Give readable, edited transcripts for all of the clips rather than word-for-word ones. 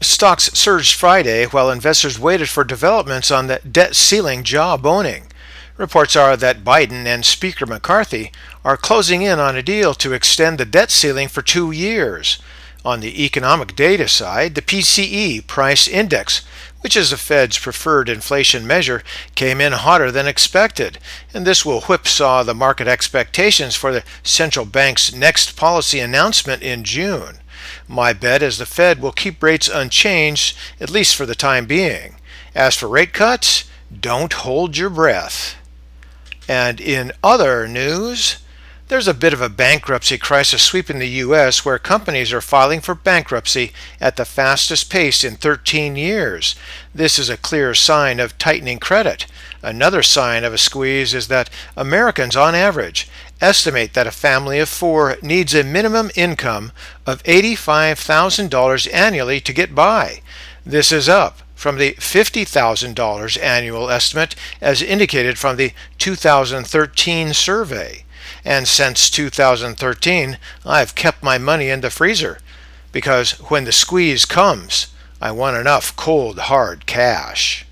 Stocks surged Friday while investors waited for developments on the debt ceiling jawboning. Reports are that Biden and Speaker McCarthy are closing in on a deal to extend the debt ceiling for 2 years. On the economic data side, the PCE price index, which is the Fed's preferred inflation measure, came in hotter than expected, and this will whipsaw the market expectations for the central bank's next policy announcement in June. My bet is the Fed will keep rates unchanged, at least for the time being. As for rate cuts, don't hold your breath. And in other news, there's a bit of a bankruptcy crisis sweeping the U.S. where companies are filing for bankruptcy at the fastest pace in 13 years. This is a clear sign of tightening credit. Another sign of a squeeze is that Americans, on average, estimate that a family of 4 needs a minimum income of $85,000 annually to get by. This is up from the $50,000 annual estimate as indicated from the 2013 survey. And since 2013, I've kept my money in the freezer because when the squeeze comes, I want enough cold, hard cash.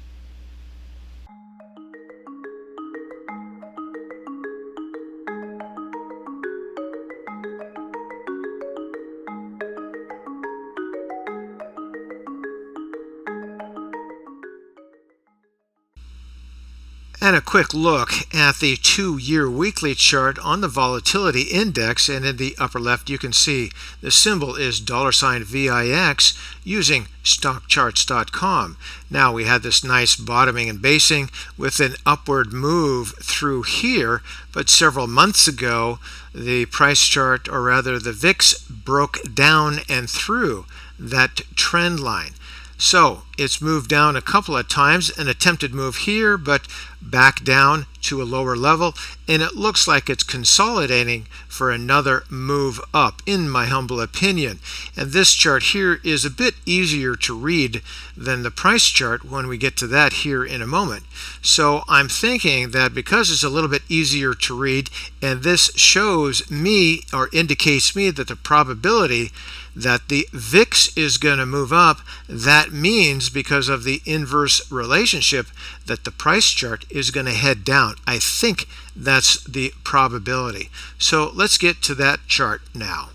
And a quick look at the 2-year weekly chart on the volatility index, and in the upper left you can see the symbol is $VIX using stockcharts.com. Now we had this nice bottoming and basing with an upward move through here, but several months ago the price chart, or rather the VIX, broke down and through that trend line. So it's moved down a couple of times, an attempted move here, but back down to a lower level, and it looks like it's consolidating for another move up, in my humble opinion. And this chart here is a bit easier to read than the price chart when we get to that here in a moment. So I'm thinking that because it's a little bit easier to read, and this shows me, or indicates me, that the probability that the VIX is going to move up, that means because of the inverse relationship that the price chart is going to head down. I think that's the probability. So let's get to that chart now.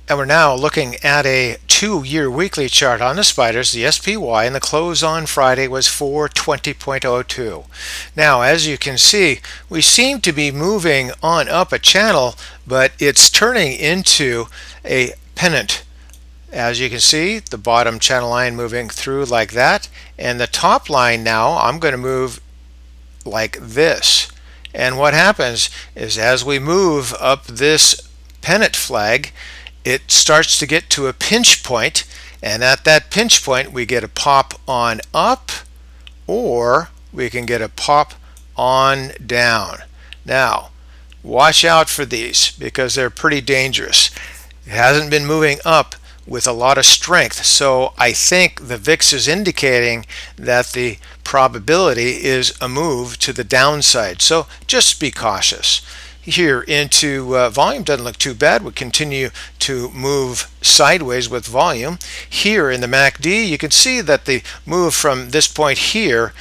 And we're now looking at a 2-year weekly chart on the spiders, the SPY, and the close on Friday was 420.02. Now, as you can see, we seem to be moving on up a channel, but it's turning into a pennant. As you can see, the bottom channel line moving through like that, and the top line now I'm going to move like this. And what happens is as we move up this pennant flag, it starts to get to a pinch point, and at that pinch point we get a pop on up, or we can get a pop on down. Now watch out for these because they're pretty dangerous. It hasn't been moving up with a lot of strength, so I think the VIX is indicating that the probability is a move to the downside, so just be cautious. Here into volume, doesn't look too bad. We continue to move sideways with volume. Here in the MACD, you can see that the move from this point here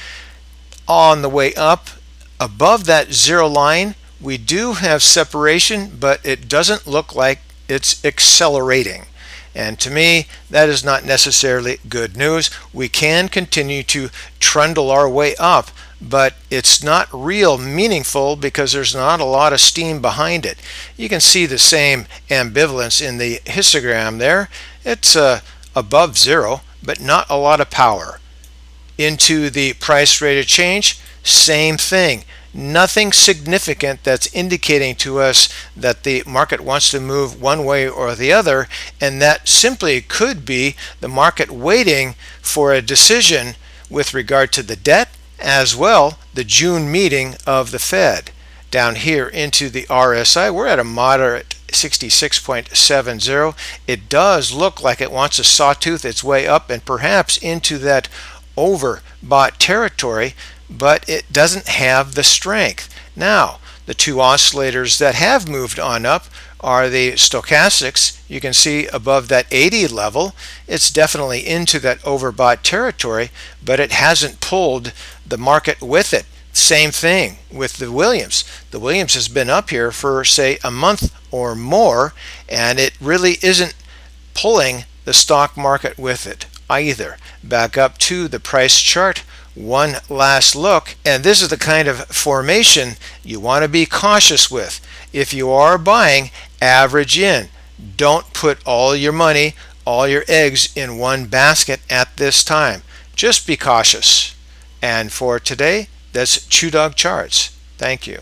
on the way up above that zero line, we do have separation, but it doesn't look like it's accelerating. And to me, that is not necessarily good news. We can continue to trundle our way up, but it's not real meaningful because there's not a lot of steam behind it. You can see the same ambivalence in the histogram there. It's above zero, but not a lot of power. Into the price rate of change, same thing. Nothing significant that's indicating to us that the market wants to move one way or the other, and that simply could be the market waiting for a decision with regard to the debt, as well the June meeting of the Fed. Down here into the RSI, we're at a moderate 66.70. It does look like it wants to sawtooth its way up and perhaps into that overbought territory, but it doesn't have the strength. Now, The two oscillators that have moved on up are the stochastics. You can see above that 80 level, it's definitely into that overbought territory, but it hasn't pulled the market with it. Same thing with the Williams. The Williams has been up here for, say, a month or more, and it really isn't pulling the stock market with it either. Back up to the price chart. One last look, and this is the kind of formation you want to be cautious with. If you are buying, average in. Don't put all your money, all your eggs in one basket at this time. Just be cautious. And for today, that's ChewDog Charts. Thank you.